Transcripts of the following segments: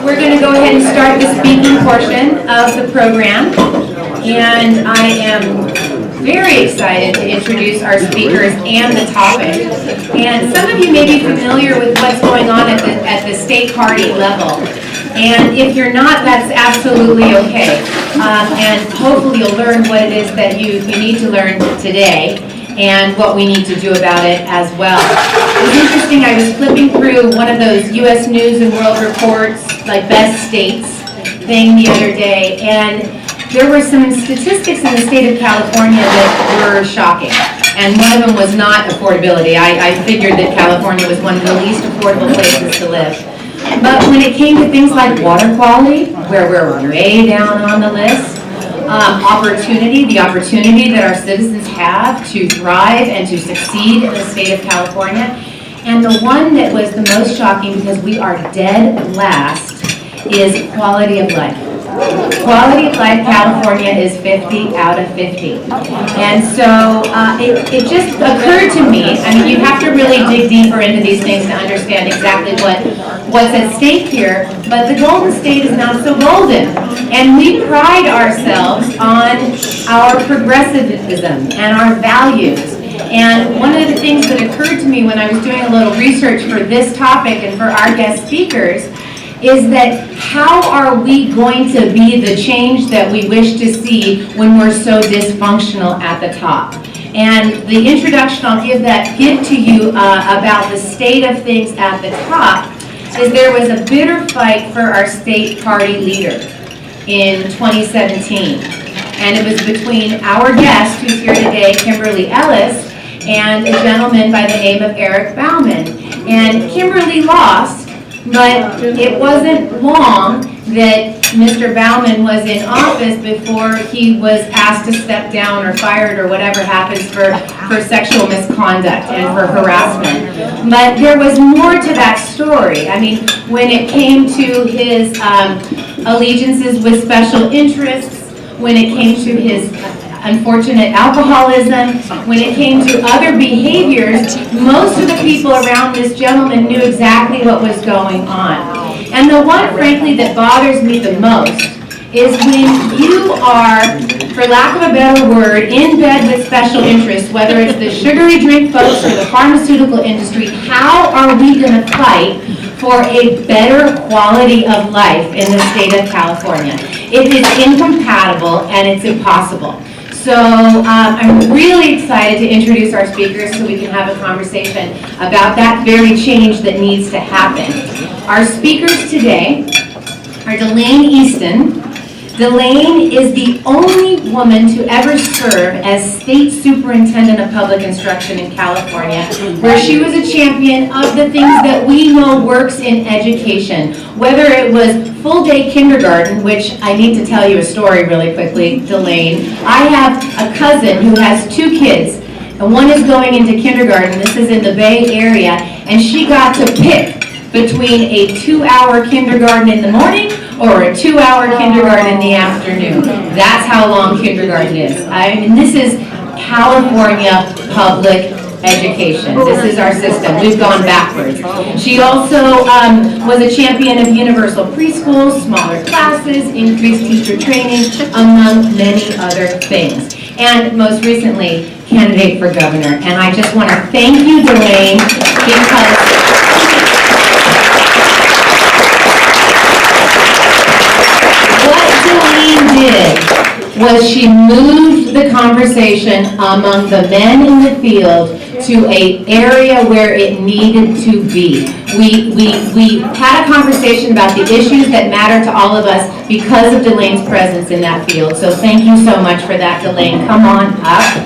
We're going to go ahead and start the speaking portion of the program, and I am very excited to introduce our speakers and the topic. And some of you may be familiar with what's going on at the state party level. And if you're not, that's absolutely okay. And hopefully you'll learn what it is that you need to learn today and what we need to do about it as well. It was interesting, I was flipping through one of those U.S. News and World Reports, like best states thing the other day, and there were some statistics in the state of California that were shocking. And one of them was not affordability. I figured that California was one of the least affordable places to live. But when it came to things like water quality, where we're way down on the list, the opportunity that our citizens have to thrive and to succeed in the state of California, and the one that was the most shocking because we are dead last is quality of life. Quality of life, California is 50 out of 50. And so it just occurred to me, I mean, you have to really dig deeper into these things to understand exactly what's at stake here, but the Golden State is not so golden. And we pride ourselves on our progressivism and our values. And one of the things that occurred to me when I was doing a little research for this topic and for our guest speakers is that how are we going to be the change that we wish to see when we're so dysfunctional at the top? And the introduction I'll give to you about the state of things at the top is there was a bitter fight for our state party leader in 2017. And it was between our guest, who's here today, Kimberly Ellis, and a gentleman by the name of Eric Bauman. And Kimberly lost, but it wasn't long that Mr. Bauman was in office before he was asked to step down or fired or whatever happens for sexual misconduct and for harassment. But there was more to that story. I mean, when it came to his allegiances with special interests, when it came to his unfortunate alcoholism, when it came to other behaviors, most of the people around this gentleman knew exactly what was going on. And the one, frankly, that bothers me the most is when you are, for lack of a better word, in bed with special interests, whether it's the sugary drink folks or the pharmaceutical industry, how are we going to fight for a better quality of life in the state of California? It is incompatible and it's impossible. So I'm really excited to introduce our speakers so we can have a conversation about that very change that needs to happen. Our speakers today are Delaine Easton. Delaine is the only woman to ever serve as State Superintendent of Public Instruction in California, where she was a champion of the things that we know works in education, whether it was full-day kindergarten, which I need to tell you a story really quickly, Delaine. I have a cousin who has 2 kids, and one is going into kindergarten. This is in the Bay Area, and she got to pick between a 2-hour kindergarten in the morning or a 2-hour kindergarten in the afternoon. That's how long kindergarten is. I mean, this is California public education. This is our system. We've gone backwards. She also was a champion of universal preschool, smaller classes, increased teacher training, among many other things. And most recently, candidate for governor. And I just want to thank you, Delaine, because did was she moved the conversation among the men in the field to an area where it needed to be. We had a conversation about the issues that matter to all of us because of Delaine's presence in that field. So thank you so much for that, Delaine. Come on up.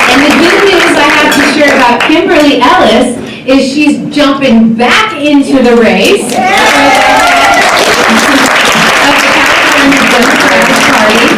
And the good news I have to share about Kimberly Ellis is she's jumping back into the race of the California Democratic Party.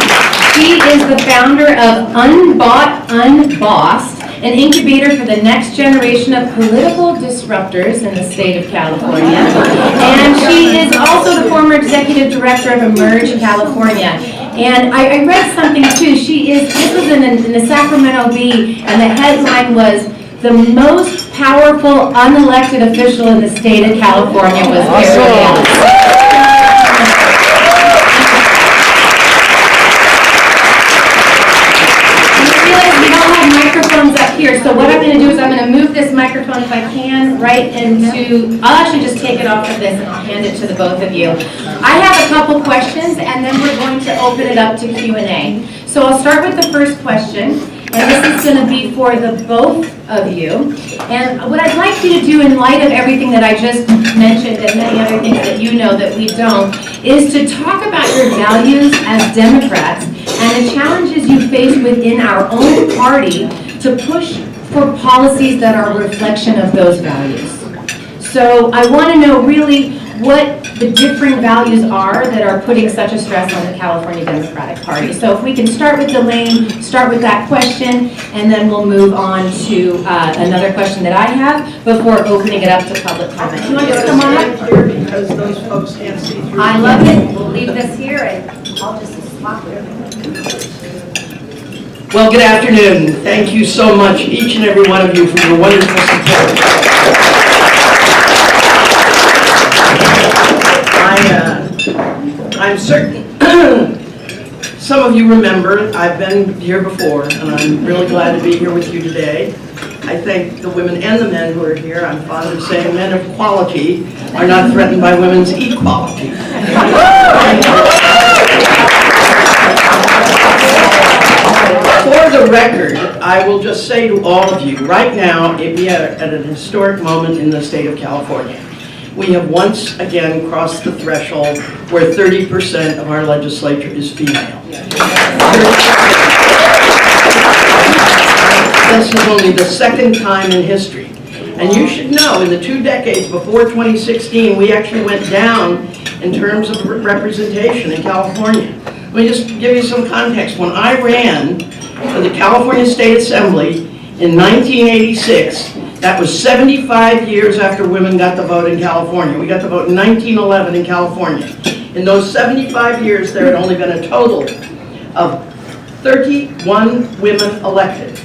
She is the founder of Unbought, Unbossed, an incubator for the next generation of political disruptors in the state of California. And she is also the former executive director of Emerge California. And I read something too. This was in the Sacramento Bee, and the headline was the most powerful unelected official in the state of California was Carol Dance. Up here, so what I'm going to do is I'm going to move this microphone, if I can, right into, I'll actually just take it off of this and I'll hand it to the both of you. I have a couple questions and then we're going to open it up to Q&A. So I'll start with the first question, and this is going to be for the both of you. And what I'd like you to do in light of everything that I just mentioned and many other things that you know that we don't, is to talk about your values as Democrats and the challenges you face within our own party to push for policies that are a reflection of those values. So I want to know really what the differing values are that are putting such a stress on the California Democratic Party. So if we can start with Delane, start with that question, and then we'll move on to another question that I have before opening it up to public comment. You want to just come on up? Because those folks can't see through. I love it. We'll leave this here and I'll just swap it. Well, good afternoon. Thank you so much, each and every one of you, for your wonderful support. I'm certain some of you remember I've been here before, and I'm really glad to be here with you today. I thank the women and the men who are here. I'm fond of saying men of quality are not threatened by women's equality. For the record, I will just say to all of you, right now, we are at an historic moment in the state of California. We have once again crossed the threshold where 30% of our legislature is female. This is only the second time in history. And you should know, in the 2 decades before 2016, we actually went down in terms of representation in California. Let me just give you some context. When I ran for the California State Assembly in 1986, that was 75 years after women got the vote in California. We got the vote in 1911 in California. In those 75 years, there had only been a total of 31 women elected.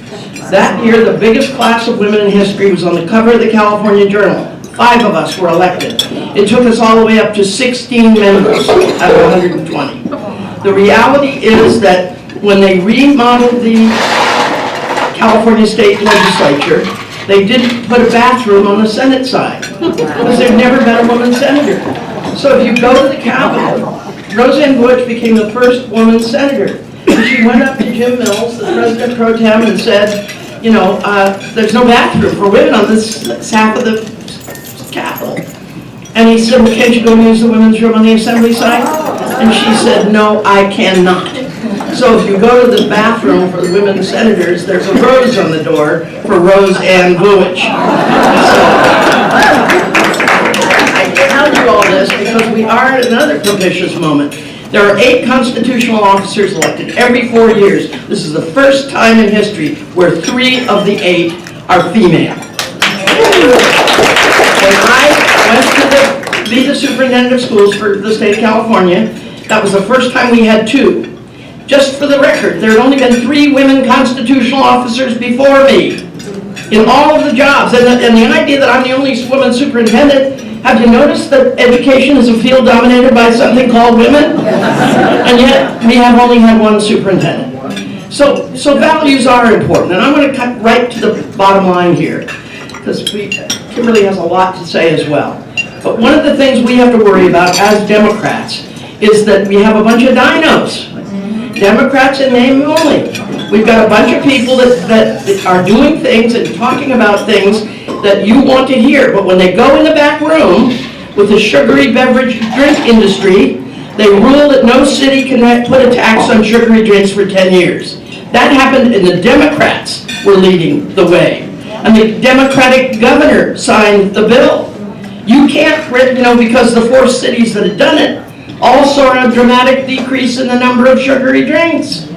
That year, the biggest class of women in history was on the cover of the California Journal. 5 of us were elected. It took us all the way up to 16 members out of 120. The reality is that when they remodeled the California State Legislature, they didn't put a bathroom on the Senate side because there'd never been a woman senator. So if you go to the Capitol, Roseanne Bush became the first woman senator. And she went up to Jim Mills, the president pro tem, and said, you know, there's no bathroom for women on this half of the Capitol. And he said, well, can't you go use the women's room on the assembly side? And she said, no, I cannot. So if you go to the bathroom for the women senators, there's a rose on the door for Roseanne Bush. I tell you all this because we are at another propitious moment. There are 8 constitutional officers elected every 4 years. This is the first time in history where 3 of the 8 are female. When I went to be the superintendent of schools for the state of California, that was the first time we had 2. Just for the record, there had only been 3 women constitutional officers before me in all of the jobs. And the idea that I'm the only woman superintendent, have you noticed that education is a field dominated by something called women? And yet, we have only had 1 superintendent. So values are important. And I'm going to cut right to the bottom line here, because Kimberly has a lot to say as well. But one of the things we have to worry about as Democrats is that we have a bunch of dinos. Democrats in name only. We've got a bunch of people that are doing things and talking about things that you want to hear, but when they go in the back room with the sugary beverage drink industry, they rule that no city can put a tax on sugary drinks for 10 years. That happened, and the Democrats were leading the way. And the Democratic governor signed the bill. You can't, because the 4 cities that had done it all saw a dramatic decrease in the number of sugary drinks.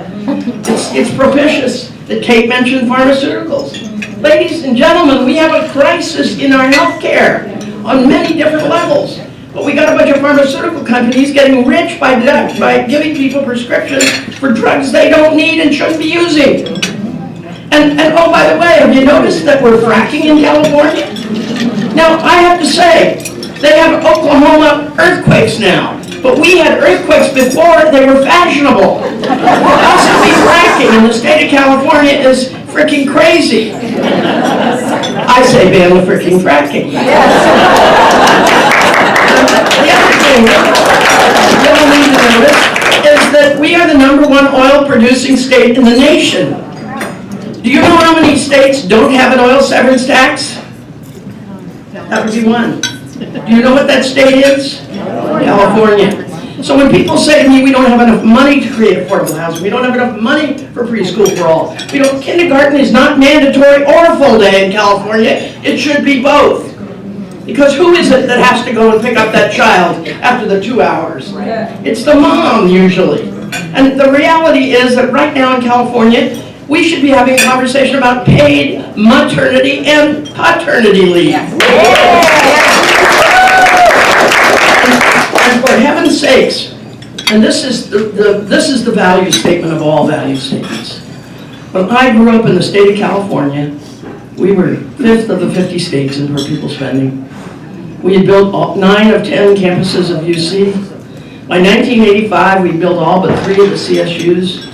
It's propitious that Kate mentioned pharmaceuticals. Ladies and gentlemen, we have a crisis in our health care on many different levels. But we got a bunch of pharmaceutical companies getting rich by giving people prescriptions for drugs they don't need and shouldn't be using. And And oh, by the way, have you noticed that we're fracking in California? Now, I have to say, they have Oklahoma earthquakes now, but we had earthquakes before they were fashionable. Us to be fracking in the state of California is freaking crazy. I say ban the freaking fracking. The other thing you'll need to notice is that we are the #1 oil producing state in the nation. Do you know how many states don't have an oil severance tax? That would be one. Do you know what that state is? California. So when people say to me, we don't have enough money to create affordable housing, we don't have enough money for preschool for all, kindergarten is not mandatory or full day in California, it should be both. Because who is it that has to go and pick up that child after the 2 hours? It's the mom usually. And the reality is that right now in California, we should be having a conversation about paid maternity and paternity leave. And for heaven's sakes, and this is the value statement of all value statements. When I grew up in the state of California, we were 5th of the 50 states in per pupil spending. We had built 9 of 10 campuses of UC. By 1985, we built all but 3 of the CSUs.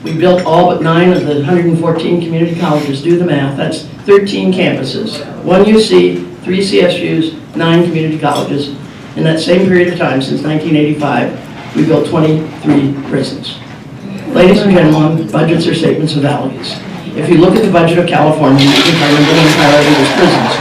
We built all but 9 of the 114 community colleges. Do the math, that's 13 campuses. 1 UC, 3 CSUs, 9 community colleges. In that same period of time, since 1985, we built 23 prisons. Ladies and gentlemen, budgets are statements of values. If you look at the budget of California, you can find the main priority is prisons,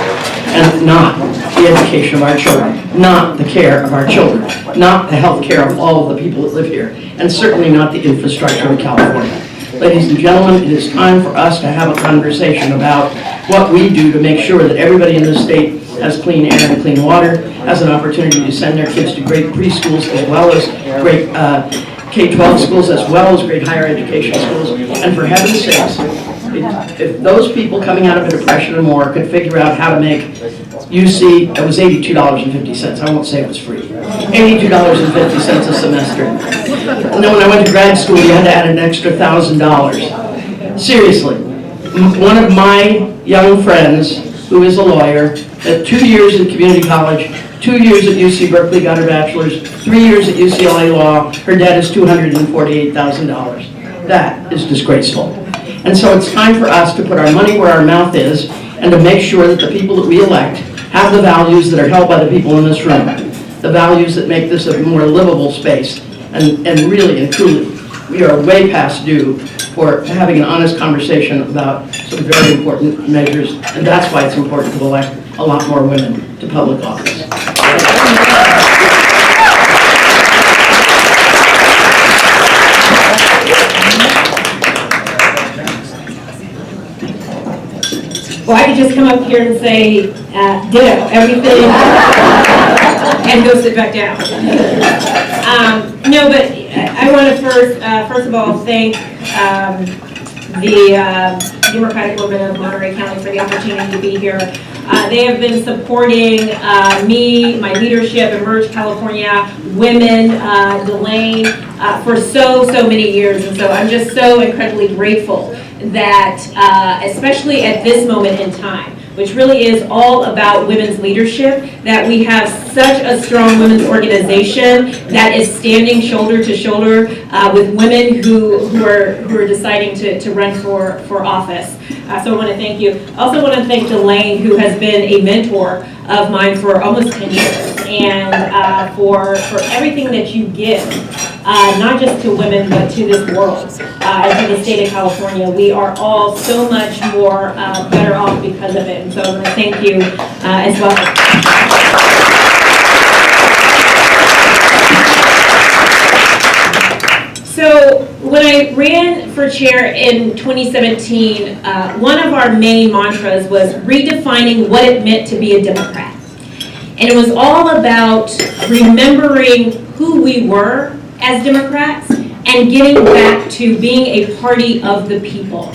and not the education of our children, not the care of our children, not the health care of all of the people that live here, and certainly not the infrastructure of California. Ladies and gentlemen, it is time for us to have a conversation about what we do to make sure that everybody in this state has clean air and clean water, has an opportunity to send their kids to great preschools as well as great K-12 schools as well as great higher education schools. And for heaven's sakes, if those people coming out of a depression or more could figure out how to make UC, it was $82.50. I won't say it was free. $82.50 a semester. And then when I went to grad school, you had to add an extra $1,000. Seriously, one of my young friends, who is a lawyer, at 2 years at community college, 2 years at UC Berkeley, got her bachelor's, 3 years at UCLA Law, her debt is $248,000. That is disgraceful. And so it's time for us to put our money where our mouth is and to make sure that the people that we elect have the values that are held by the people in this room, the values that make this a more livable space. And really and truly, we are way past due for having an honest conversation about some very important measures, and that's why it's important to elect a lot more women to public office. Well, I could just come up here and say, ditto, everything, and go sit back down. No, but I want to first of all, thank the Democratic women of Monterey County for the opportunity to be here. They have been supporting me, my leadership, Emerge California, women, Delane, for so many years. And so I'm just so incredibly grateful that, especially at this moment in time, which really is all about women's leadership, that we have such a strong women's organization that is standing shoulder to shoulder with women who are deciding to run for office. So I want to thank you. I also want to thank Delane, who has been a mentor of mine for almost 10 years, and for everything that you give, not just to women, but to this world, and to the state of California. We are all so much more better off because of it, and so I want to thank you as well. So when I ran for chair in 2017, one of our main mantras was redefining what it meant to be a Democrat. And it was all about remembering who we were as Democrats and getting back to being a party of the people.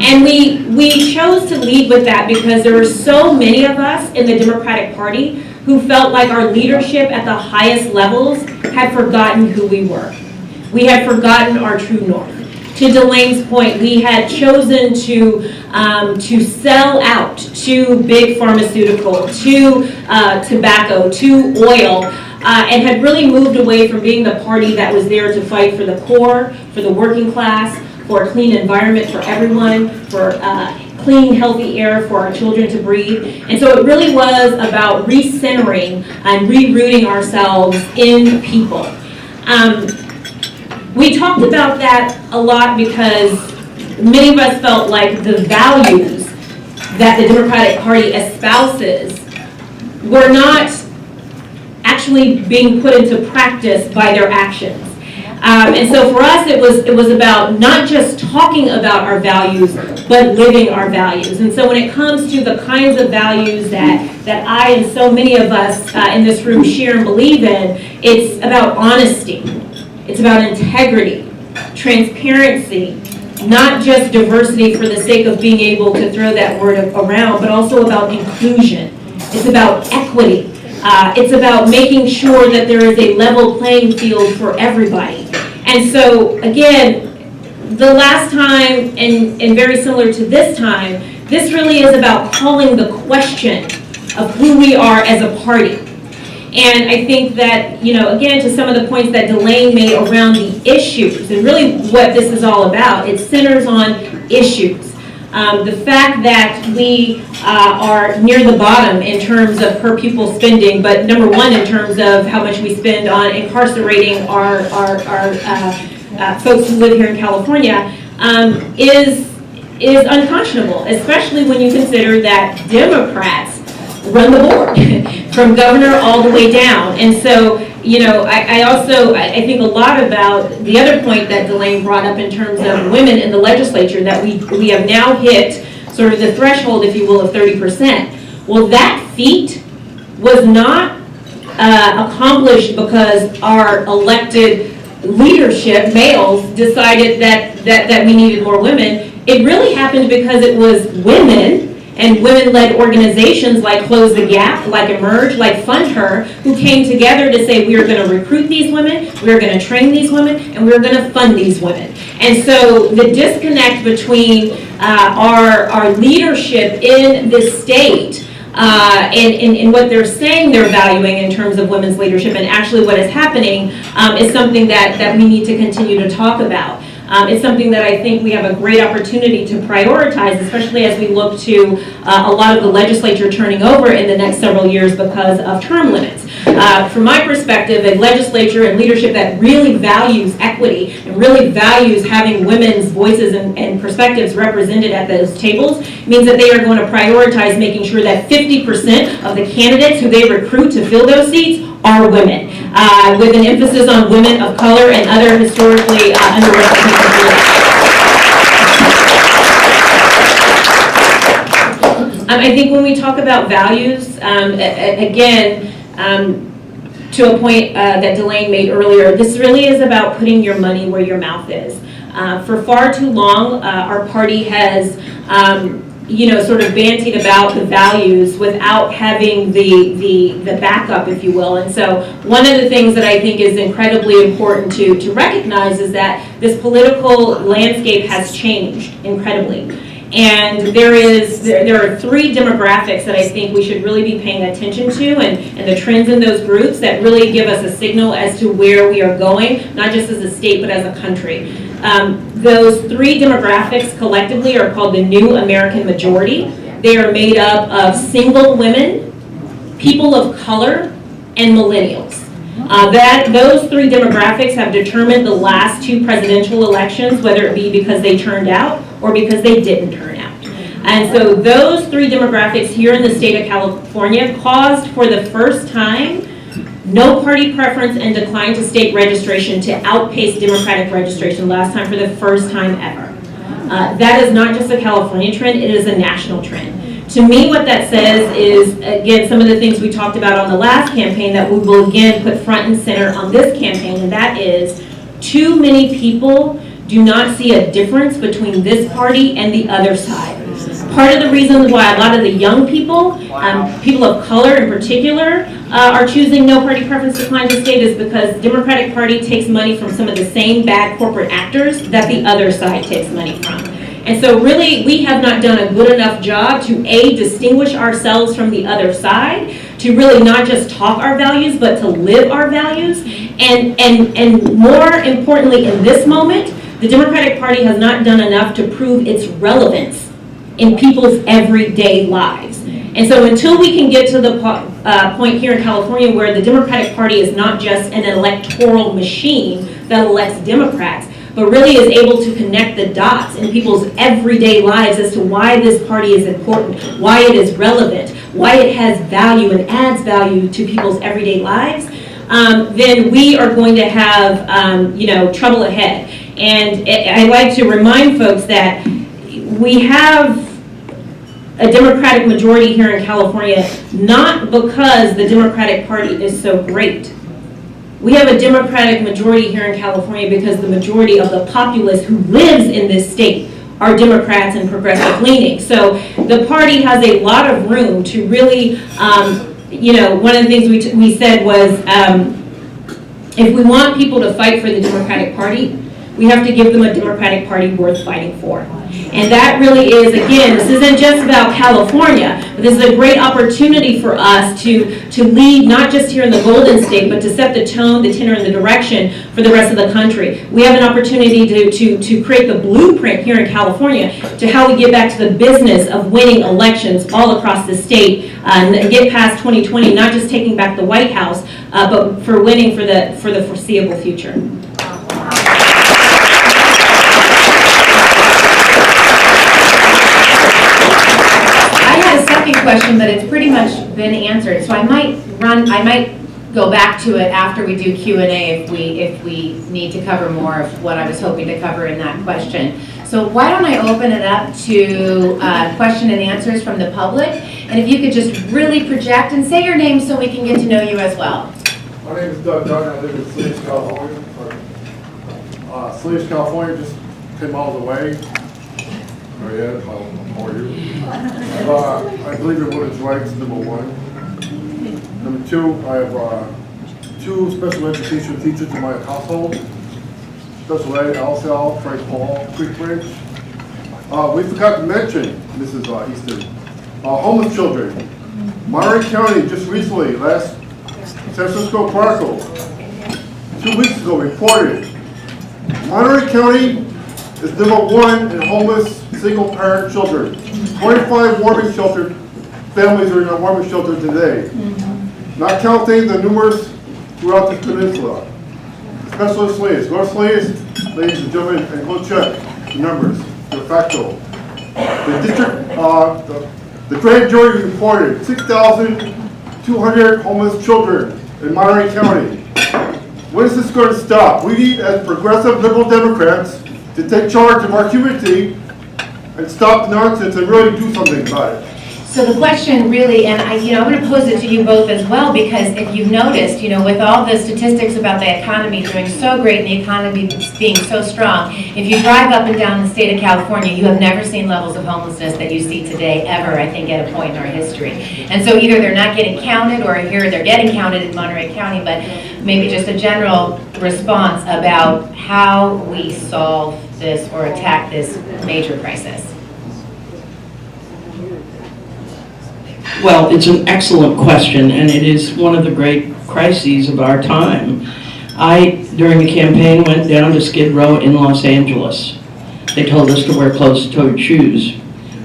And we chose to lead with that because there were so many of us in the Democratic Party who felt like our leadership at the highest levels had forgotten who we were. We had forgotten our true north. to Delaine's point, we had chosen to sell out to big pharmaceutical, to tobacco, to oil, and had really moved away from being the party that was there to fight for the poor, for the working class, for a clean environment for everyone, for clean, healthy air for our children to breathe. And so it really was about recentering and rerouting ourselves in people. We talked about that a lot because many of us felt like the values that the Democratic Party espouses were not actually being put into practice by their actions. And so for us, it was about not just talking about our values, but living our values. And so when it comes to the kinds of values that I and so many of us in this room share and believe in, it's about honesty. It's about integrity, transparency, not just diversity for the sake of being able to throw that word around, but also about inclusion. It's about equity. It's about making sure that there is a level playing field for everybody. And so, again, the last time, and very similar to this time, this really is about calling the question of who we are as a party. And I think that, again, to some of the points that Delaine made around the issues, and really what this is all about, it centers on issues. The fact that we are near the bottom in terms of per pupil spending, but number one in terms of how much we spend on incarcerating our folks who live here in California, is unconscionable, especially when you consider that Democrats run the board from governor all the way down. And so, I think a lot about the other point that Delaine brought up in terms of women in the legislature, that we have now hit sort of the threshold, if you will, of 30%. Well, that feat was not accomplished because our elected leadership, males, decided that we needed more women. It really happened because it was women and women-led organizations like Close the Gap, like Emerge, like Fund Her, who came together to say we are going to recruit these women, we are going to train these women, and we are going to fund these women. And so the disconnect between our leadership in this state and what they're saying they're valuing in terms of women's leadership and actually what is happening is something that we need to continue to talk about. It's something that I think we have a great opportunity to prioritize, especially as we look to a lot of the legislature turning over in the next several years because of term limits. From my perspective, a legislature and leadership that really values equity and really values having women's voices and perspectives represented at those tables means that they are going to prioritize making sure that 50% of the candidates who they recruit to fill those seats are women, with an emphasis on women of color and other historically underrepresented groups. I think when we talk about values, again, to a point that Delaine made earlier, this really is about putting your money where your mouth is. For far too long, our party has sort of bantied about the values without having the backup, if you will. And so one of the things that I think is incredibly important to recognize is that this political landscape has changed incredibly. And there are three demographics that I think we should really be paying attention to, and the trends in those groups that really give us a signal as to where we are going, not just as a state, but as a country. Those three demographics collectively are called the New American Majority. They are made up of single women, people of color, and millennials. Those three demographics have determined the last two presidential elections, whether it be because they turned out or because they didn't turn out. And so those three demographics here in the state of California caused for the first time no party preference and decline to state registration to outpace Democratic registration last time for the first time ever. That is not just a California trend, it is a national trend. To me, what that says is, again, some of the things we talked about on the last campaign that we will again put front and center on this campaign, and that is too many people do not see a difference between this party and the other side. Part of the reasons why a lot of the young people, people of color in particular, are choosing no party preference decline to state is because the Democratic Party takes money from some of the same bad corporate actors that the other side takes money from. And so really, we have not done a good enough job to A, distinguish ourselves from the other side, to really not just talk our values, but to live our values. And more importantly, in this moment, the Democratic Party has not done enough to prove its relevance in people's everyday lives. And so until we can get to the point here in California where the Democratic Party is not just an electoral machine that elects Democrats, but really is able to connect the dots in people's everyday lives as to why this party is important, why it is relevant, why it has value and adds value to people's everyday lives, then we are going to have trouble ahead. And I like to remind folks that we have a Democratic majority here in California, not because the Democratic Party is so great. We have a Democratic majority here in California because the majority of the populace who lives in this state are Democrats and progressive leaning. So the party has a lot of room to really, one of the things we said was, if we want people to fight for the Democratic Party, we have to give them a Democratic Party worth fighting for. And that really is, again, this isn't just about California, but this is a great opportunity for us to lead, not just here in the Golden State, but to set the tone, the tenor, and the direction for the rest of the country. We have an opportunity to create the blueprint here in California to how we get back to the business of winning elections all across the state and get past 2020, not just taking back the White House, but for winning for the foreseeable future. Question, but it's pretty much been answered. So I might go back to it after we do Q&A if we need to cover more of what I was hoping to cover in that question. So why don't I open it up to question and answers from the public? And if you could just really project and say your name so we can get to know you as well. My name is Doug Duggan. I live in Salish, California. Salish, California, just 10 miles away. Oh yeah, how are you? I believe in women's rights, number one. Number two, I have 2 special education teachers in my household. Special ed, LSL, Frank Paul, Creek Bridge. We forgot to mention, Mrs. Easton, homeless children. Monterey County just recently, last San Francisco Chronicle, 2 weeks ago reported, Monterey County is number 1 in homeless single-parent children. 25 warming shelter families are in a warming shelter today. Not counting the numerous throughout this peninsula. Especially Salish. Go to Salish, ladies and gentlemen, and go check the numbers, de facto. The district, the grand jury reported 6,200 homeless children in Monterey County. When is this going to stop? We need, as progressive liberal Democrats, to take charge of our community and stop the nonsense and really do something about it. So the question really, and I'm going to pose it to you both as well, because if you've noticed, with all the statistics about the economy doing so great and the economy being so strong, if you drive up and down the state of California, you have never seen levels of homelessness that you see today ever, I think, at a point in our history. And so either they're not getting counted, or here they're getting counted in Monterey County, but maybe just a general response about how we solve this or attack this major crisis. Well, it's an excellent question, and it is one of the great crises of our time. I, during the campaign, went down to Skid Row in Los Angeles. They told us to wear closed-toed shoes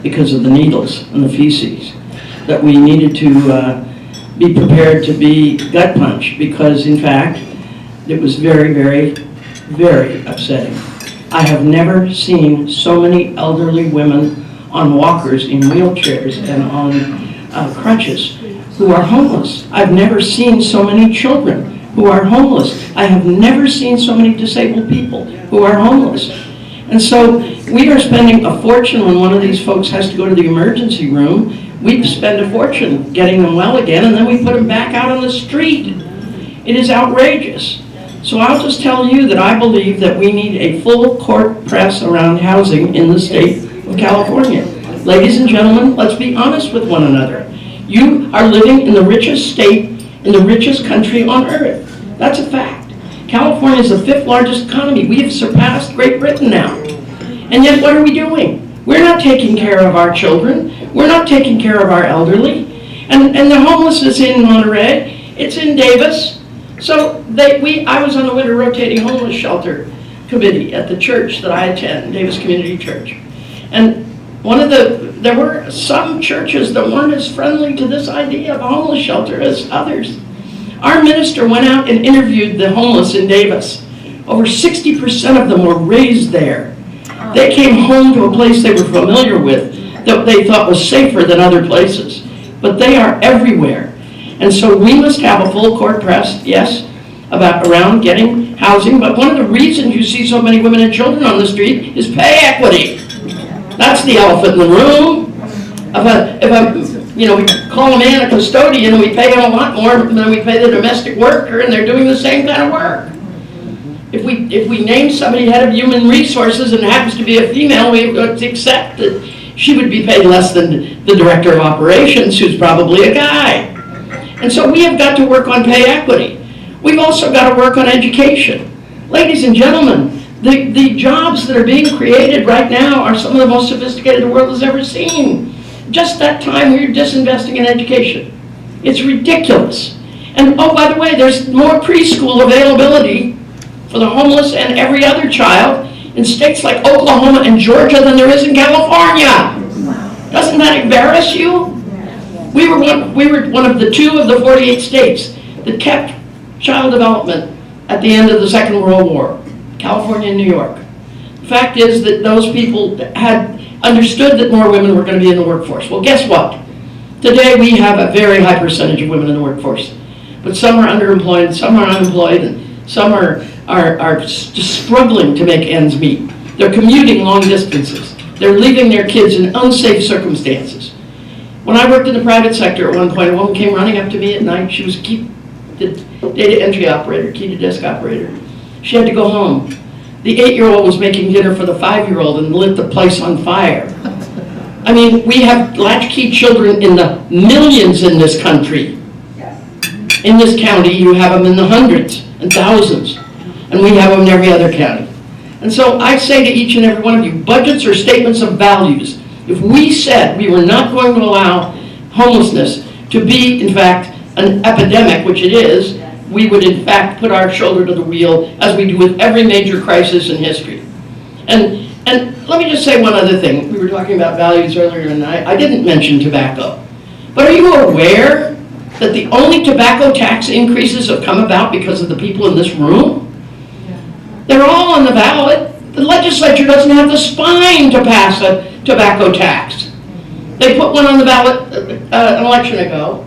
because of the needles and the feces, that we needed to be prepared to be gut punched, because, in fact, it was very, very, very upsetting. I have never seen so many elderly women on walkers, in wheelchairs, and on crutches who are homeless. I've never seen so many children who are homeless. I have never seen so many disabled people who are homeless. And so we are spending a fortune when one of these folks has to go to the emergency room. We spend a fortune getting them well again, and then we put them back out on the street. It is outrageous. So I'll just tell you that I believe that we need a full court press around housing in the state of California. Ladies and gentlemen, let's be honest with one another. You are living in the richest state, in the richest country on earth. That's a fact. California is the 5th largest economy. We have surpassed Great Britain now. And yet what are we doing? We're not taking care of our children. We're not taking care of our elderly. And the homelessness in Monterey, it's in Davis. So I was on the winter rotating homeless shelter committee at the church that I attend, Davis Community Church. And there were some churches that weren't as friendly to this idea of a homeless shelter as others. Our minister went out and interviewed the homeless in Davis. Over 60% of them were raised there. They came home to a place they were familiar with that they thought was safer than other places. But they are everywhere. And so we must have a full court press, yes, around getting housing. But one of the reasons you see so many women and children on the street is pay equity. That's the elephant in the room. We call a man a custodian, we pay him a lot more than we pay the domestic worker, and they're doing the same kind of work. If we name somebody head of human resources and it happens to be a female, we have to accept that she would be paid less than the director of operations, who's probably a guy. And so we have got to work on pay equity. We've also got to work on education. Ladies and gentlemen, the jobs that are being created right now are some of the most sophisticated the world has ever seen. Just that time we're disinvesting in education. It's ridiculous. And oh, by the way, there's more preschool availability for the homeless and every other child in states like Oklahoma and Georgia than there is in California. Doesn't that embarrass you? We were one of the 2 of the 48 states that kept child development at the end of the Second World War, California and New York. The fact is that those people had understood that more women were going to be in the workforce. Well, guess what? Today we have a very high percentage of women in the workforce, but some are underemployed, some are unemployed, and some are just struggling to make ends meet. They're commuting long distances. They're leaving their kids in unsafe circumstances. When I worked in the private sector at one point, a woman came running up to me at night. She was the data entry operator, key to desk operator. She had to go home. The 8-year-old was making dinner for the 5-year-old and lit the place on fire. I mean, we have latchkey children in the millions in this country. In this county, you have them in the hundreds and thousands, and we have them in every other county. And so I say to each and every one of you, budgets are statements of values. If we said we were not going to allow homelessness to be, in fact, an epidemic, which it is, we would in fact put our shoulder to the wheel as we do with every major crisis in history. And let me just say one other thing. We were talking about values earlier, and I didn't mention tobacco. But are you aware that the only tobacco tax increases have come about because of the people in this room? They're all on the ballot. The legislature doesn't have the spine to pass a tobacco tax. They put one on the ballot an election ago,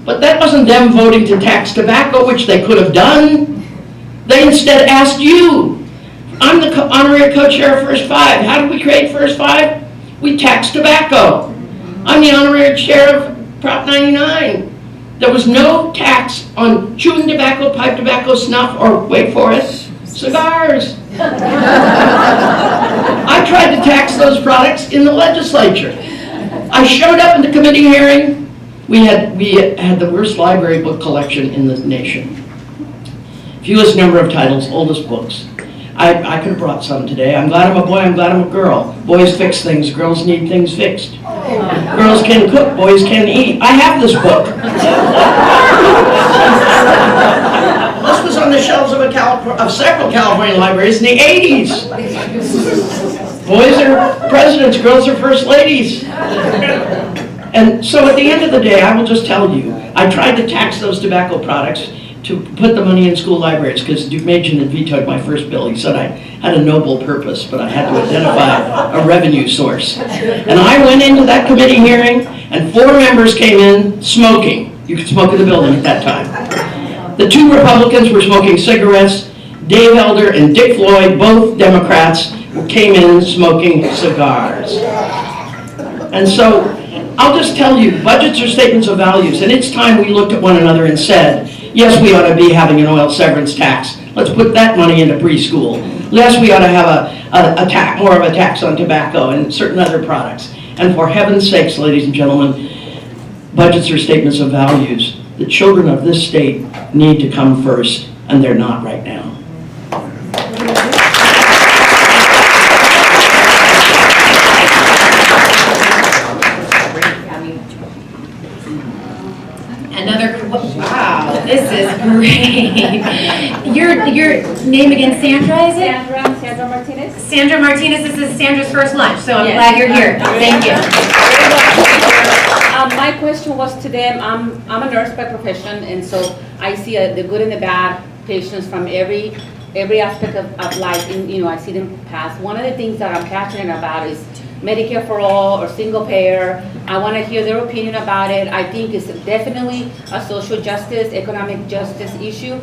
but that wasn't them voting to tax tobacco, which they could have done. They instead asked you. I'm the honorary co-chair of First Five. How did we create First Five? We taxed tobacco. I'm the honorary chair of Prop 99. There was no tax on chewing tobacco, pipe tobacco, snuff, or, wait for it, cigars. I tried to tax those products in the legislature. I showed up in the committee hearing. We had the worst library book collection in the nation. Fewest number of titles, oldest books. I could have brought some today. I'm glad I'm a boy, I'm glad I'm a girl. Boys fix things, girls need things fixed. Girls can cook, boys can eat. I have this book. This was on the shelves of several California libraries in the 80s. Boys are presidents, girls are first ladies. And so at the end of the day, I will just tell you, I tried to tax those tobacco products to put the money in school libraries, because Duke Machen had vetoed my first bill. He said I had a noble purpose, but I had to identify a revenue source. And I went into that committee hearing, and 4 members came in smoking. You could smoke in the building at that time. The 2 Republicans were smoking cigarettes. Dave Elder and Dick Floyd, both Democrats, came in smoking cigars. And so I'll just tell you, budgets are statements of values, and it's time we looked at one another and said, yes, we ought to be having an oil severance tax. Let's put that money into preschool. Yes, we ought to have more of a tax on tobacco and certain other products. And for heaven's sakes, ladies and gentlemen, budgets are statements of values. The children of this state need to come first, and they're not right now. Wow, this is great. Your name again, Sandra, is it? Sandra Martinez. Sandra Martinez, this is Sandra's first lunch, so I'm Yes. glad you're here. Thank you. My question was to them, I'm a nurse by profession, and so I see the good and the bad patients from every aspect of life, and I see them pass. One of the things that I'm passionate about is Medicare for all or single payer. I want to hear their opinion about it. I think it's definitely a social justice, economic justice issue.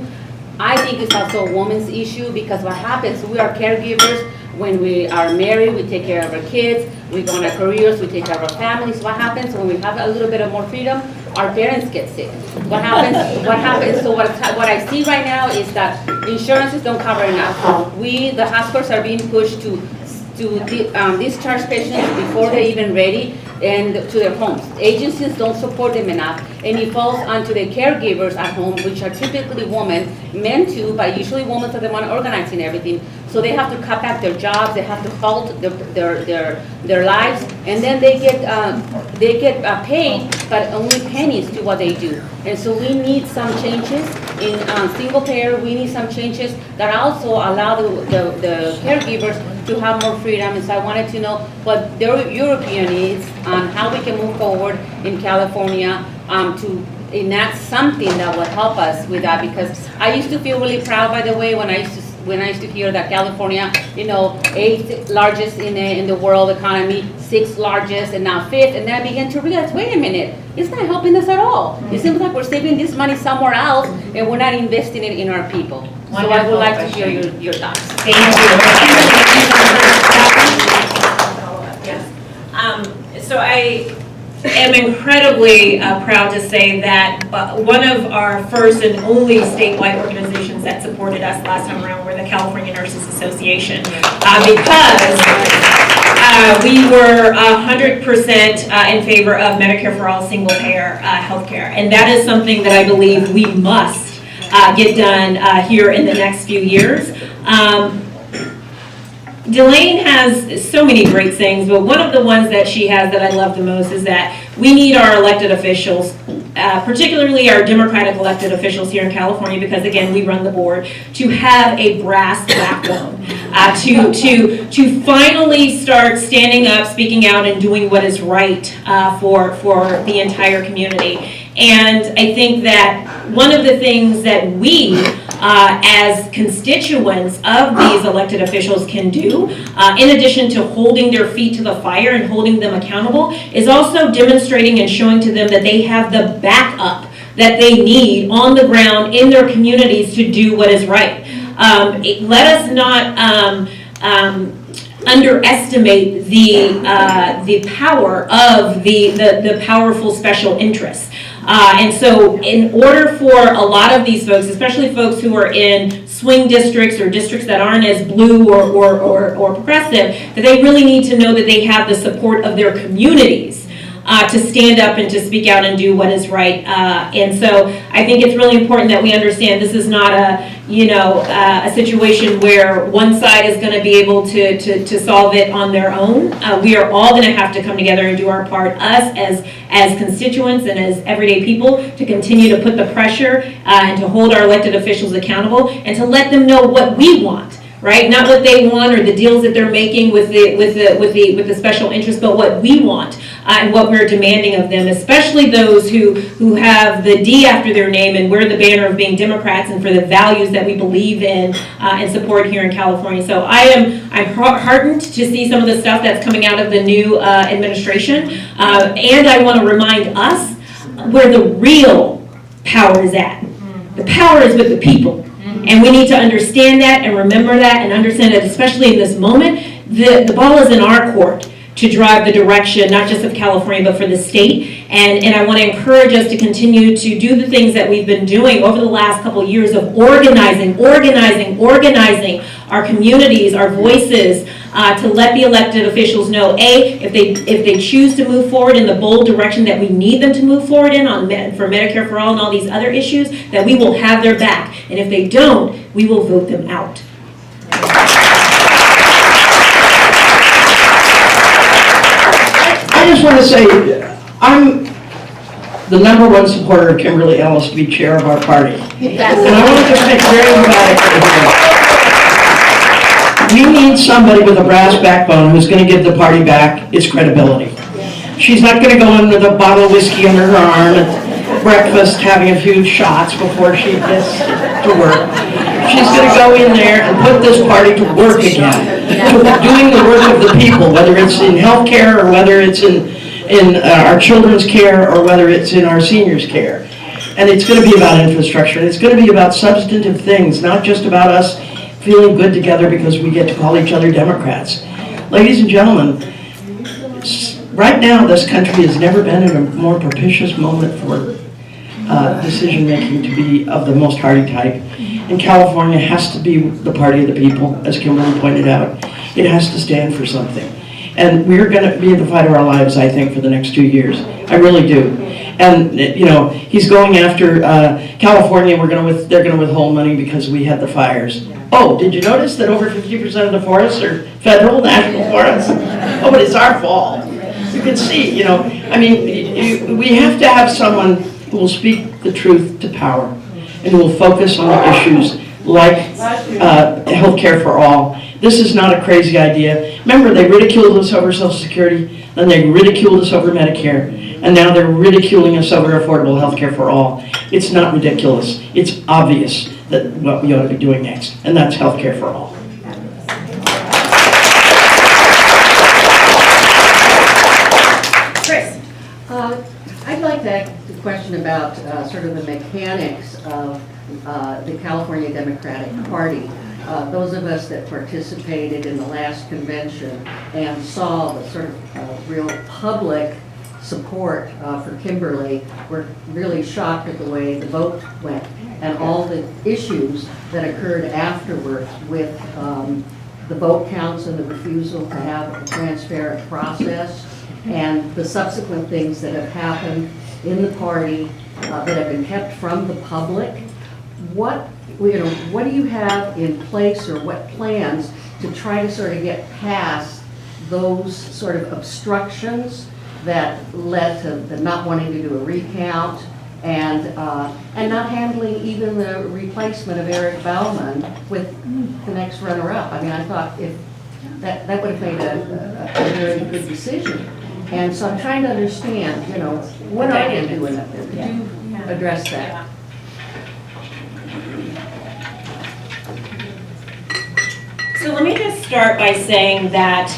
I think it's also a woman's issue because what happens, we are caregivers. When we are married, we take care of our kids. We go on our careers, we take care of our families. What happens when we have a little bit of more freedom? Our parents get sick. What happens? So what I see right now is that insurances don't cover enough. The hospitals are being pushed to discharge patients before they're even ready and to their homes. Agencies don't support them enough, and it falls onto the caregivers at home, which are typically women, men too, but usually women are the one organizing everything. So they have to cut back their jobs, they have to halt their lives, and then they get paid, but only pennies to what they do. And so we need some changes in single payer. We need some changes that also allow the caregivers to have more freedom. And so I wanted to know what your opinion is on how we can move forward in California to enact something that would help us with that. Because I used to feel really proud, by the way, when I used to hear that California, 8th largest in the world economy, 6th largest, and now 5th, and then I began to realize, wait a minute, it's not helping us at all. It seems like we're saving this money somewhere else, and we're not investing it in our people. So I would like to hear your thoughts. Thank you. So I am incredibly proud to say that one of our first and only statewide organizations that supported us last time around were the California Nurses Association, because we were 100% in favor of Medicare for all single payer healthcare, and that is something that I believe we must get done here in the next few years. Delane has so many great things, but one of the ones that she has that I love the most is that we need our elected officials, particularly our Democratic elected officials here in California, because again, we run the board, to have a brass backbone, to finally start standing up, speaking out, and doing what is right for the entire community. And I think that one of the things that we, as constituents of these elected officials can do, in addition to holding their feet to the fire and holding them accountable, is also demonstrating and showing to them that they have the backup that they need on the ground in their communities to do what is right. Let us not underestimate the power of the powerful special interests. And so in order for a lot of these folks, especially folks who are in swing districts or districts that aren't as blue or progressive, that they really need to know that they have the support of their communities to stand up and to speak out and do what is right. And so I think it's really important that we understand this is not a situation where one side is going to be able to solve it on their own. We are all going to have to come together and do our part, us as constituents and as everyday people, to continue to put the pressure and to hold our elected officials accountable and to let them know what we want. Right, not what they want or the deals that they're making with the special interest, but what we want and what we're demanding of them, especially those who have the D after their name and wear the banner of being Democrats and for the values that we believe in and support here in California. So I'm heartened to see some of the stuff that's coming out of the new administration, and I want to remind us where the real power is at. The power is with the people. And we need to understand that and remember that and understand that, especially in this moment, the ball is in our court to drive the direction, not just of California, but for the state. And I want to encourage us to continue to do the things that we've been doing over the last couple of years of organizing our communities, our voices, to let the elected officials know, A, if they choose to move forward in the bold direction that we need them to move forward in for Medicare for All and all these other issues, that we will have their back. And if they don't, we will vote them out. I just want to say, I'm the #1 supporter of Kimberly Ellis to be chair of our party. And I want to just make very emphatic here. We need somebody with a brass backbone who's going to give the party back its credibility. She's not going to go in with a bottle of whiskey under her arm at breakfast having a few shots before she gets to work. She's going to go in there and put this party to work again, to doing the work of the people, whether it's in healthcare or whether it's in our children's care or whether it's in our seniors' care. And it's going to be about infrastructure, and it's going to be about substantive things, not just about us feeling good together because we get to call each other Democrats. Ladies and gentlemen, right now this country has never been in a more propitious moment for decision-making to be of the most hearty type. And California has to be the party of the people, as Kimberly pointed out. It has to stand for something. And we're going to be in the fight of our lives, I think, for the next 2 years. I really do. And, you know, he's going after California. They're going to withhold money because we had the fires. Oh, did you notice that over 50% of the forests are federal, national forests? Oh, but it's our fault. You can see, you know, I mean, we have to have someone who will speak the truth to power and who will focus on the issues like health care for all. This is not a crazy idea. Remember, they ridiculed us over Social Security, then they ridiculed us over Medicare, and now they're ridiculing us over affordable health care for all. It's not ridiculous. It's obvious that what we ought to be doing next, and that's health care for all. Chris? I'd like to ask a question about sort of the mechanics of the California Democratic Party. Those of us that participated in the last convention and saw the sort of real public support for Kimberly were really shocked at the way the vote went and all the issues that occurred afterwards with the vote counts and the refusal to have a transparent process and the subsequent things that have happened in the party that have been kept from the public. What do you have in place or what plans to try to sort of get past those sort of obstructions that led to the not wanting to do a recount and not handling even the replacement of Eric Bauman with the next runner-up? I mean, I thought if that would have made a very good decision. And so I'm trying to understand, you know, what are you doing up there? Could you address that? So let me just start by saying that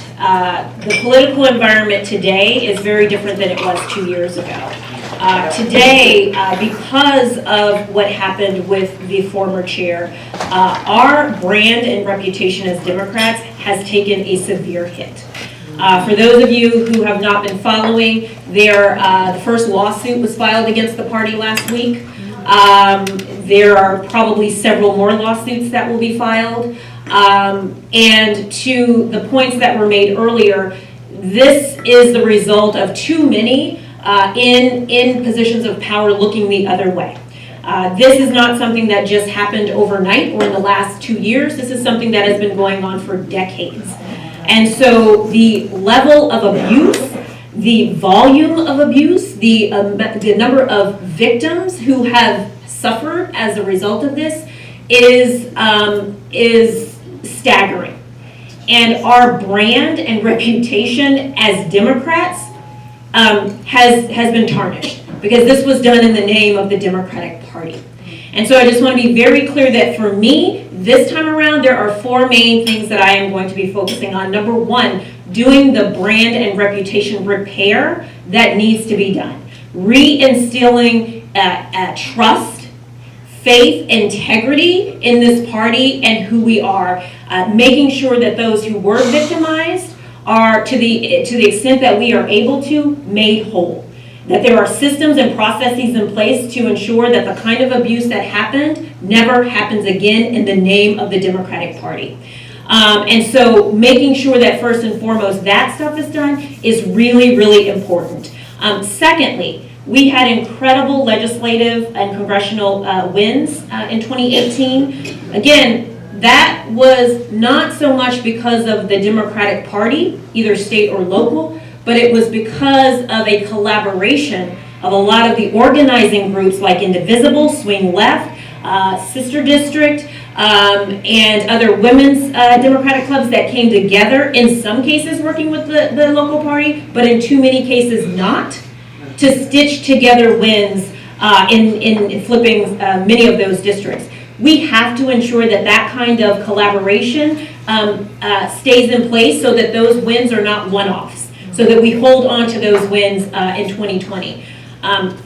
the political environment today is very different than it was 2 years ago. Today, because of what happened with the former chair, our brand and reputation as Democrats has taken a severe hit. For those of you who have not been following, the first lawsuit was filed against the party last week. There are probably several more lawsuits that will be filed. And to the points that were made earlier, this is the result of too many in positions of power looking the other way. This is not something that just happened overnight or in the last 2 years. This is something that has been going on for decades. And so the level of abuse, the volume of abuse, the number of victims who have suffered as a result of this is staggering. And our brand and reputation as Democrats has been tarnished because this was done in the name of the Democratic Party. And so I just want to be very clear that for me, this time around, there are 4 main things that I am going to be focusing on. Number 1, doing the brand and reputation repair that needs to be done. Reinstilling trust, faith, integrity in this party and who we are. Making sure that those who were victimized are, to the extent that we are able to, made whole. That there are systems and processes in place to ensure that the kind of abuse that happened never happens again in the name of the Democratic Party. And so making sure that first and foremost that stuff is done is really, really important. Secondly, we had incredible legislative and congressional wins in 2018. Again, that was not so much because of the Democratic Party, either state or local, but it was because of a collaboration of a lot of the organizing groups like Indivisible, Swing Left, Sister District, and other women's Democratic clubs that came together, in some cases working with the local party, but in too many cases not, to stitch together wins in flipping many of those districts. We have to ensure that that kind of collaboration stays in place so that those wins are not one-offs, so that we hold on to those wins in 2020.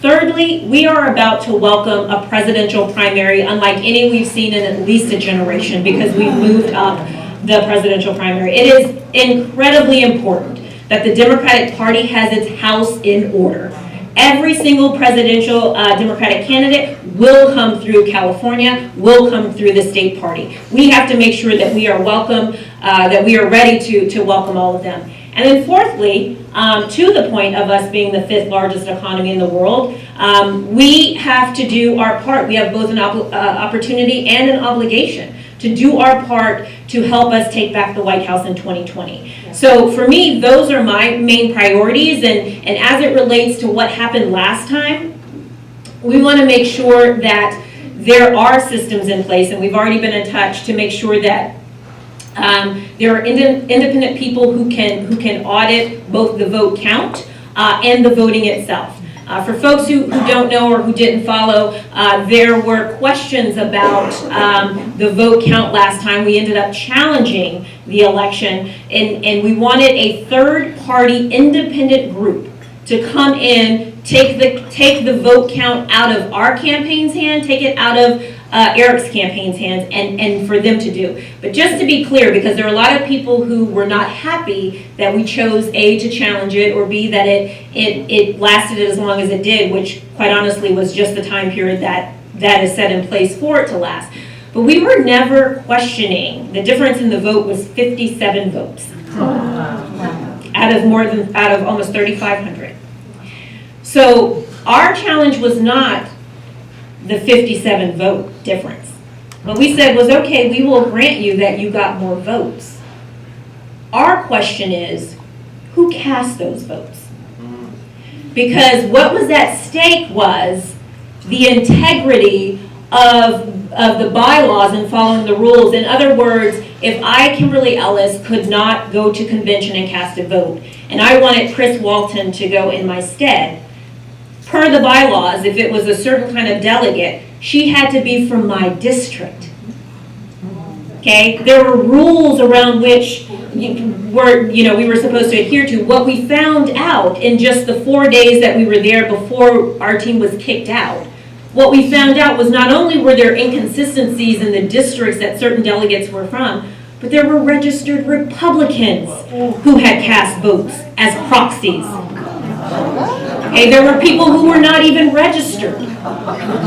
Thirdly, we are about to welcome a presidential primary unlike any we've seen in at least a generation, because we've moved up the presidential primary. It is incredibly important that the Democratic Party has its house in order. Every single presidential Democratic candidate will come through California, will come through the state party. We have to make sure that we are welcome, that we are ready to welcome all of them. And then fourthly, to the point of us being the 5th largest economy in the world, we have to do our part. We have both an opportunity and an obligation to do our part to help us take back the White House in 2020. So for me, those are my main priorities, and as it relates to what happened last time, we want to make sure that there are systems in place, and we've already been in touch to make sure that there are independent people who can audit both the vote count and the voting itself. For folks who don't know or who didn't follow, there were questions about the vote count last time. We ended up challenging the election, and we wanted a third-party independent group to come in, take the vote count out of our campaign's hand, take it out of Eric's campaign's hands, and for them to do. But just to be clear, because there are a lot of people who were not happy that we chose A, to challenge it, or B, that it lasted as long as it did, which quite honestly was just the time period that is set in place for it to last. But we were never questioning. The difference in the vote was 57 votes out of almost 3,500. So our challenge was not the 57 vote difference. What we said was, okay, we will grant you that you got more votes. Our question is, who cast those votes? Because what was at stake was the integrity of the bylaws and following the rules. In other words, if I, Kimberly Ellis, could not go to convention and cast a vote, and I wanted Chris Walton to go in my stead, per the bylaws, if it was a certain kind of delegate, she had to be from my district. Okay? There were rules around which we were supposed to adhere to. What we found out in just the 4 days that we were there before our team was kicked out, what we found out was not only were there inconsistencies in the districts that certain delegates were from, but there were registered Republicans who had cast votes as proxies. Okay, there were people who were not even registered.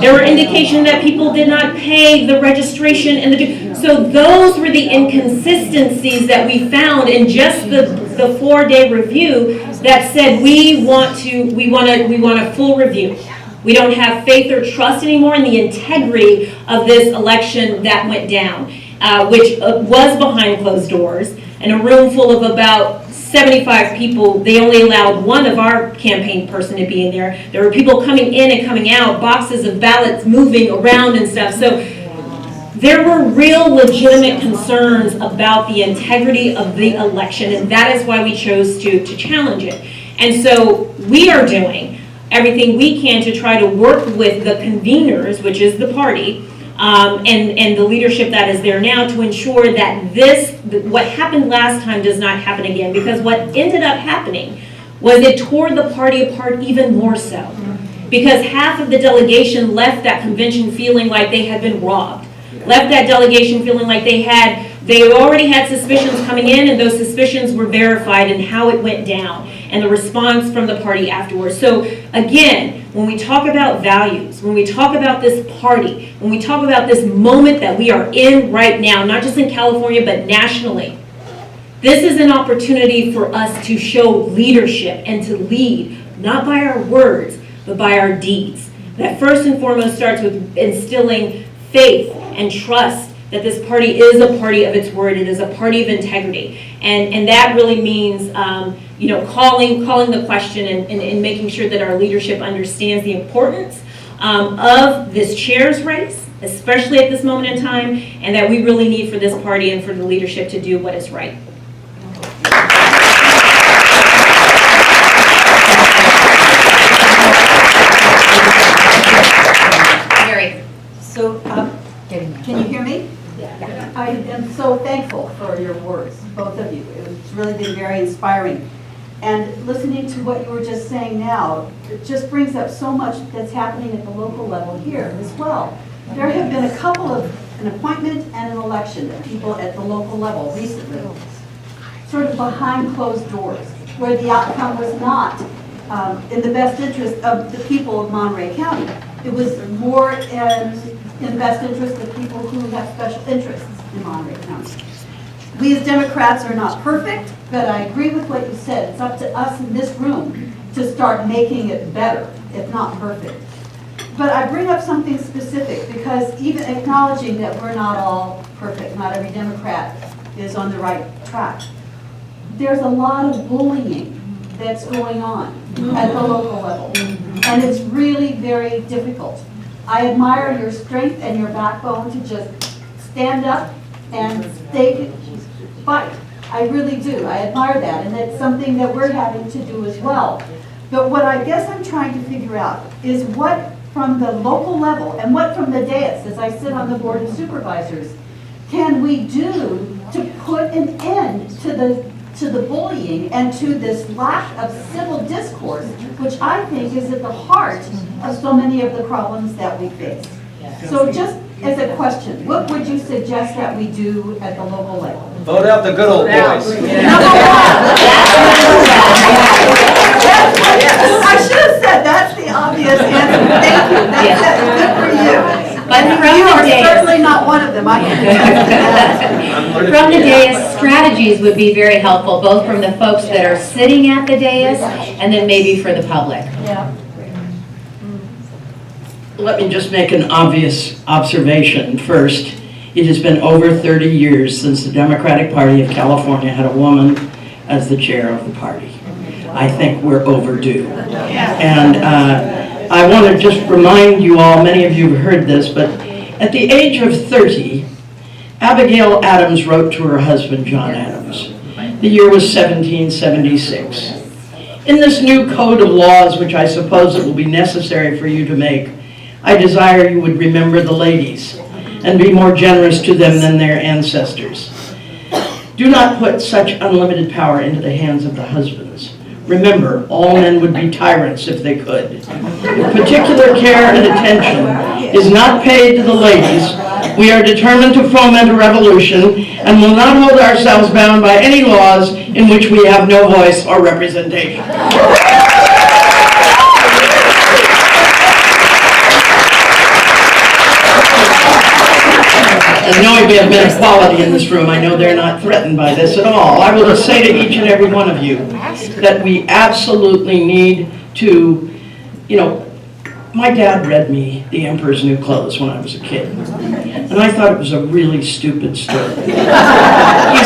There were indications that people did not pay the registration and so those were the inconsistencies that we found in just the 4-day review that said we want a full review. We don't have faith or trust anymore in the integrity of this election that went down, which was behind closed doors in a room full of about 75 people. They only allowed one of our campaign person to be in there. There were people coming in and coming out, boxes of ballots moving around and stuff. So there were real legitimate concerns about the integrity of the election, and that is why we chose to challenge it. And so we are doing everything we can to try to work with the conveners, which is the party, and the leadership that is there now, to ensure that what happened last time does not happen again. Because what ended up happening was it tore the party apart even more so. Because half of the delegation left that convention feeling like they had been robbed. Left that delegation feeling like they already had suspicions coming in, and those suspicions were verified in how it went down. and the response from the party afterwards. So again, when we talk about values, when we talk about this party, when we talk about this moment that we are in right now, not just in California, but nationally, this is an opportunity for us to show leadership and to lead, not by our words, but by our deeds. That first and foremost starts with instilling faith and trust that this party is a party of its word. It is a party of integrity. And that really means, calling the question and making sure that our leadership understands the importance of this chair's race, especially at this moment in time, and that we really need for this party and for the leadership to do what is right. Mary. So, can you hear me? I am so thankful for your words, both of you. It's really been very inspiring. And listening to what you were just saying now, it just brings up so much that's happening at the local level here as well. There have been a couple of, an appointment and an election of people at the local level recently, sort of behind closed doors, where the outcome was not in the best interest of the people of Monterey County. It was more in the best interest of people who have special interests in Monterey County. We as Democrats are not perfect, but I agree with what you said. It's up to us in this room to start making it better, if not perfect. But I bring up something specific because even acknowledging that we're not all perfect, not every Democrat is on the right track, there's a lot of bullying that's going on at the local level. And it's really very difficult. I admire your strength and your backbone to just stand up and fight. I really do. I admire that. And it's something that we're having to do as well. But what I guess I'm trying to figure out is what from the local level and what from the dais, as I sit on the Board of Supervisors, can we do to put an end to the bullying and to this lack of civil discourse, which I think is at the heart of so many of the problems that we face. So just as a question, what would you suggest that we do at the local level? Vote out the good old boys. Number one. I should have said that's the obvious answer. Thank you. That's good for you. But from You the are dais, certainly not one of them. I can attest to that. from the dais, strategies would be very helpful, both from the folks that are sitting at the dais and then maybe for the public. Yeah. Let me just make an obvious observation first. It has been over 30 years since the Democratic Party of California had a woman as the chair of the party. I think we're overdue. And I want to just remind you all, many of you have heard this, but at the age of 30, Abigail Adams wrote to her husband, John Adams. The year was 1776. In this new code of laws, which I suppose it will be necessary for you to make, I desire you would remember the ladies and be more generous to them than their ancestors. Do not put such unlimited power into the hands of the husbands. Remember, all men would be tyrants if they could. If particular care and attention is not paid to the ladies, we are determined to foment a revolution and will not hold ourselves bound by any laws in which we have no voice or representation. And knowing we have men of quality in this room, I know they're not threatened by this at all. I will just say to each and every one of you that we absolutely need to, my dad read me The Emperor's New Clothes when I was a kid. And I thought it was a really stupid story. He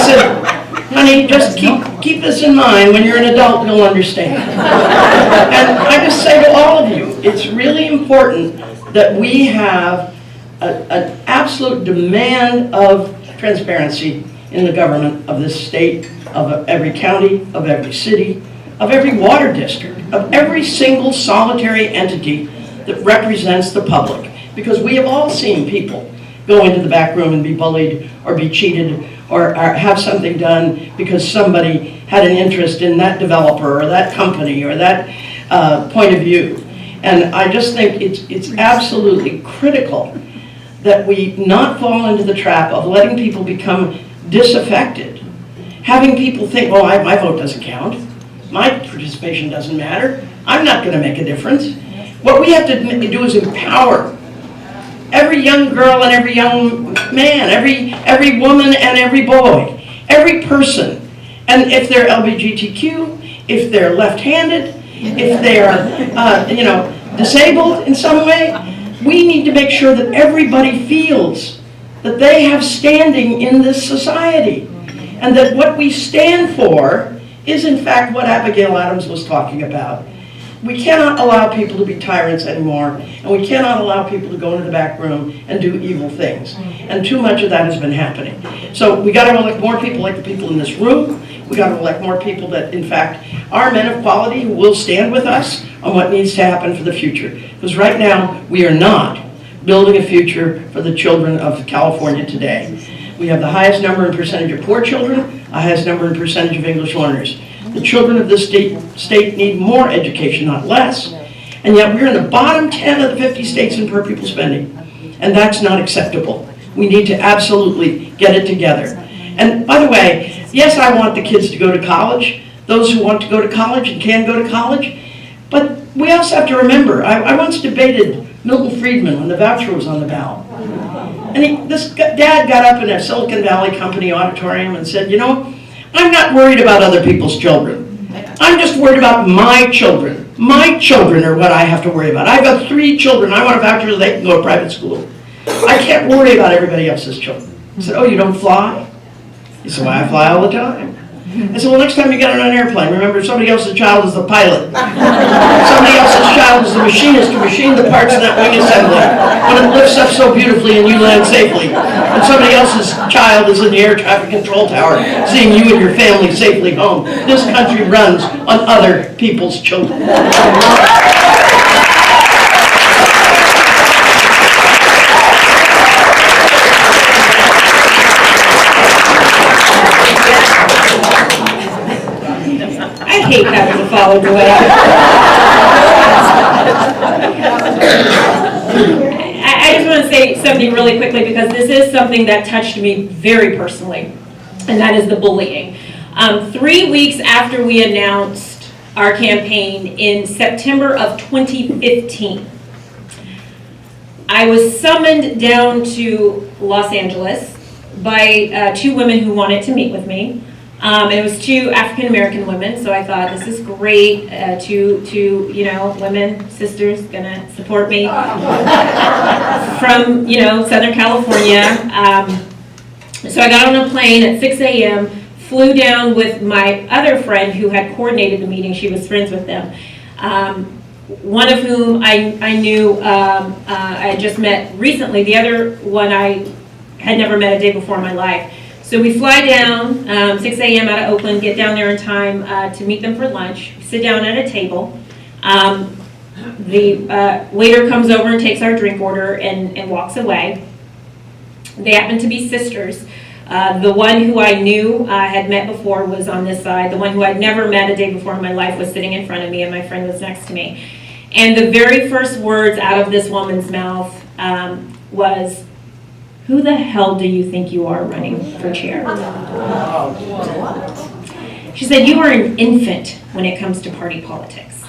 said, honey, just keep this in mind. When you're an adult, you'll understand. And I just say to all of you, it's really important that we have an absolute demand of transparency in the government of this state, of every county, of every city, of every water district, of every single solitary entity that represents the public. Because we have all seen people go into the back room and be bullied or be cheated or have something done because somebody had an interest in that developer or that company or that point of view. And I just think it's absolutely critical that we not fall into the trap of letting people become disaffected. Having people think, well, my vote doesn't count. My participation doesn't matter. I'm not going to make a difference. What we have to do is empower every young girl and every young man, every woman and every boy, every person. And if they're LGBTQ, if they're left-handed, if they're, disabled in some way, we need to make sure that everybody feels that they have standing in this society. And that what we stand for is in fact what Abigail Adams was talking about. We cannot allow people to be tyrants anymore, and we cannot allow people to go into the back room and do evil things. And too much of that has been happening. So we got to elect more people like the people in this room. We got to elect more people that, in fact, are men of quality who will stand with us on what needs to happen for the future. Because right now, we are not building a future for the children of California today. We have the highest number and percentage of poor children, the highest number and percentage of English learners. The children of this state need more education, not less. And yet we're in the bottom 10 of the 50 states in per pupil spending. And that's not acceptable. We need to absolutely get it together. And by the way, yes, I want the kids to go to college, those who want to go to college and can go to college. But we also have to remember, I once debated Milton Friedman when the voucher was on the ballot. And this dad got up in a Silicon Valley company auditorium and said, I'm not worried about other people's children. I'm just worried about my children. My children are what I have to worry about. I've got 3 children. I want a voucher so they can go to private school. I can't worry about everybody else's children. I said, oh, you don't fly? He said, well, I fly all the time. I said, well, next time you get on an airplane, remember somebody else's child is the pilot. Somebody else's child is the machinist to machine the parts of that wing assembly when it lifts up so beautifully and you land safely. And somebody else's child is in the air traffic control tower seeing you and your family safely home. This country runs on other people's children. I hate having to follow the way. I just want to say something really quickly because this is something that touched me very personally, and that is the bullying. 3 weeks after we announced our campaign in September of 2015, I was summoned down to Los Angeles by 2 women who wanted to meet with me. It was 2 African-American women, so I thought this is great, two women, sisters, gonna support me from, Southern California. So I got on a plane at 6 a.m., flew down with my other friend who had coordinated the meeting. She was friends with them. One of whom I knew I had just met recently. The other one I had never met a day before in my life. So we fly down, 6 a.m. out of Oakland, get down there in time to meet them for lunch, sit down at a table. The waiter comes over and takes our drink order and walks away. They happen to be sisters. The one who I knew had met before was on this side. The one who I'd never met a day before in my life was sitting in front of me, and my friend was next to me. And the very first words out of this woman's mouth was, "Who the hell do you think you are running for chair?" She said, "You are an infant when it comes to party politics."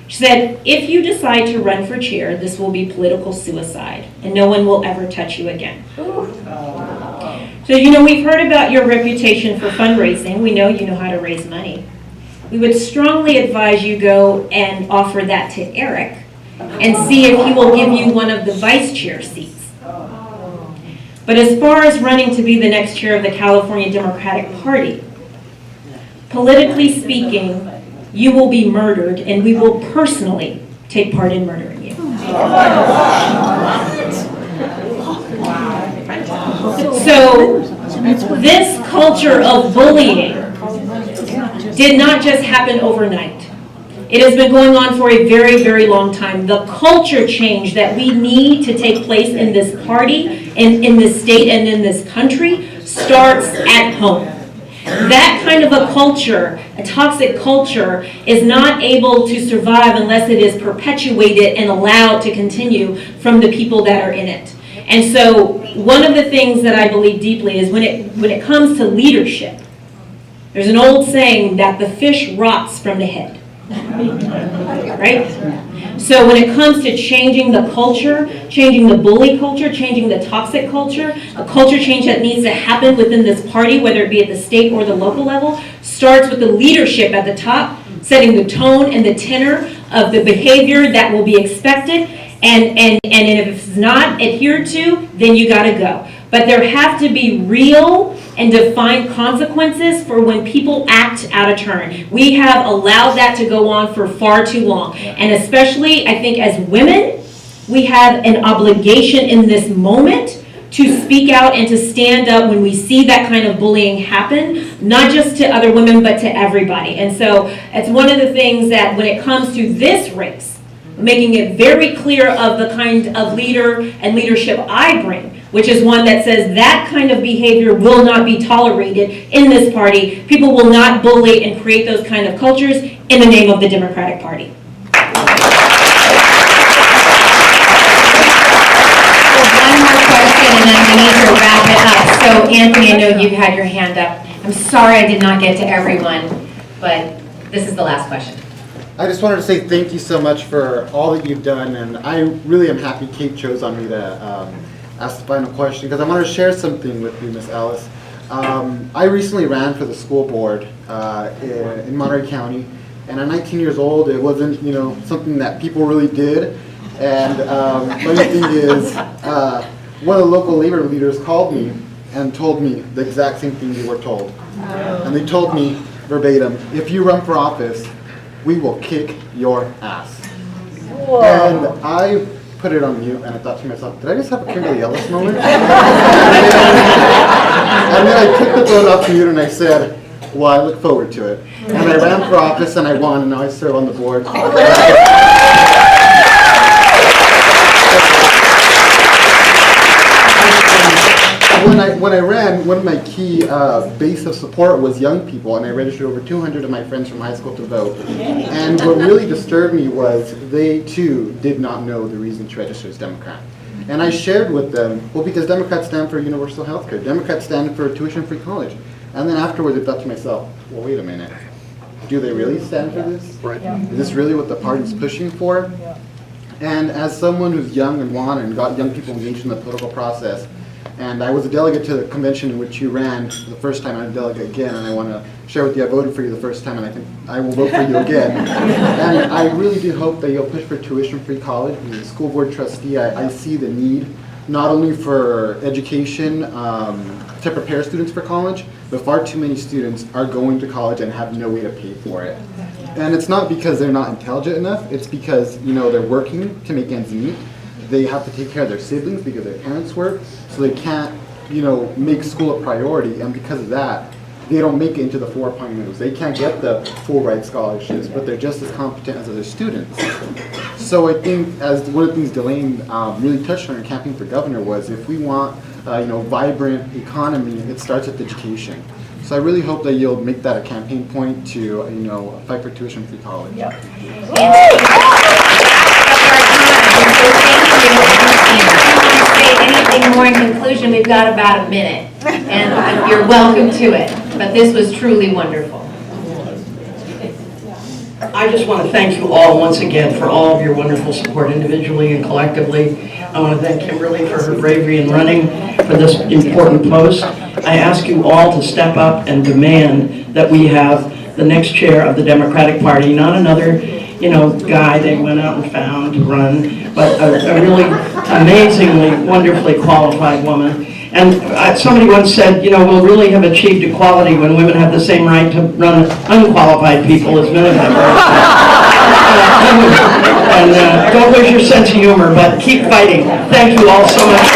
She said, "If you decide to run for chair, this will be political suicide, and no one will ever touch you again." So, we've heard about your reputation for fundraising. We know you know how to raise money. We would strongly advise you go and offer that to Eric and see if he will give you one of the vice chair seats. But as far as running to be the next chair of the California Democratic Party, politically speaking, you will be murdered, and we will personally take part in murdering you. So, this culture of bullying did not just happen overnight. It has been going on for a very, very long time. The culture change that we need to take place in this party, in this state, and in this country starts at home. That kind of a culture, a toxic culture, is not able to survive unless it is perpetuated and allowed to continue from the people that are in it. And so one of the things that I believe deeply is when it comes to leadership, There's an old saying that the fish rots from the head. Right? So when it comes to changing the culture, changing the bully culture, changing the toxic culture, a culture change that needs to happen within this party, whether it be at the state or the local level, starts with the leadership at the top, setting the tone and the tenor of the behavior that will be expected. And if it's not adhered to, then you gotta go. But there have to be real and defined consequences for when people act out of turn. We have allowed that to go on for far too long. And especially, I think as women, we have an obligation in this moment to speak out and to stand up when we see that kind of bullying happen, not just to other women, but to everybody. And so it's one of the things that when it comes to this race, making it very clear of the kind of leader and leadership I bring, which is one that says that kind of behavior will not be tolerated in this party. People will not bully and create those kind of cultures in the name of the Democratic Party. One more question and then we need to wrap it up. So Anthony, I know you've had your hand up. I'm sorry I did not get to everyone, but this is the last question. I just wanted to say thank you so much for all that you've done, and I really am happy Kate chose on me to ask the final question, because I want to share something with you, Miss Alice. I recently ran for the school board in Monterey County, and at 19 years old, it wasn't something that people really did. And funny thing is, one of the local labor leaders called me and told me the exact same thing you were told. And they told me verbatim, if you run for office, we will kick your ass. Whoa. And I put it on mute and I thought to myself, did I just have a Kimberly Ellis moment? And then I took the phone off mute and I said, well, I look forward to it. And I ran for office and I won, and now I serve on the board. When I ran, one of my key base of support was young people, and I registered over 200 of my friends from high school to vote. And what really disturbed me was they too did not know the reason to register as Democrat. And I shared with them, well, because Democrats stand for universal health care. Democrats stand for tuition-free college. And then afterwards I thought to myself, well, wait a minute. Do they really stand for this? Right. Is this really what the party's pushing for? And as someone who's young and won and got young people engaged in the political process, and I was a delegate to the convention in which you ran the first time, I'm a delegate again, and I want to share with you, I voted for you the first time, and I think I will vote for you again. And I really do hope that you'll push for tuition-free college. As a school board trustee, I see the need, not only for education to prepare students for college, but far too many students are going to college and have no way to pay for it. And it's not because they're not intelligent enough, it's because they're working to make ends meet. They have to take care of their siblings because their parents work, so they can't, make school a priority, and because of that, they don't make it into the 4.0s. They can't get the full ride scholarships, but they're just as competent as other students. So I think, as one of the things Delane really touched on in campaign for governor was, if we want, vibrant economy, it starts with education. So I really hope that you'll make that a campaign point to, fight for tuition-free college. Yep. Anything more in conclusion? We've got about a minute, and you're welcome to it. But this was truly wonderful. I just want to thank you all once again for all of your wonderful support individually and collectively. I want to thank Kimberly for her bravery in running for this important post. I ask you all to step up and demand that we have the next chair of the Democratic Party, not another guy they went out and found to run, but a really amazingly, wonderfully qualified woman. And somebody once said, we'll really have achieved equality when women have the same right to run unqualified people as men have. And don't lose your sense of humor, but keep fighting. Thank you all so much.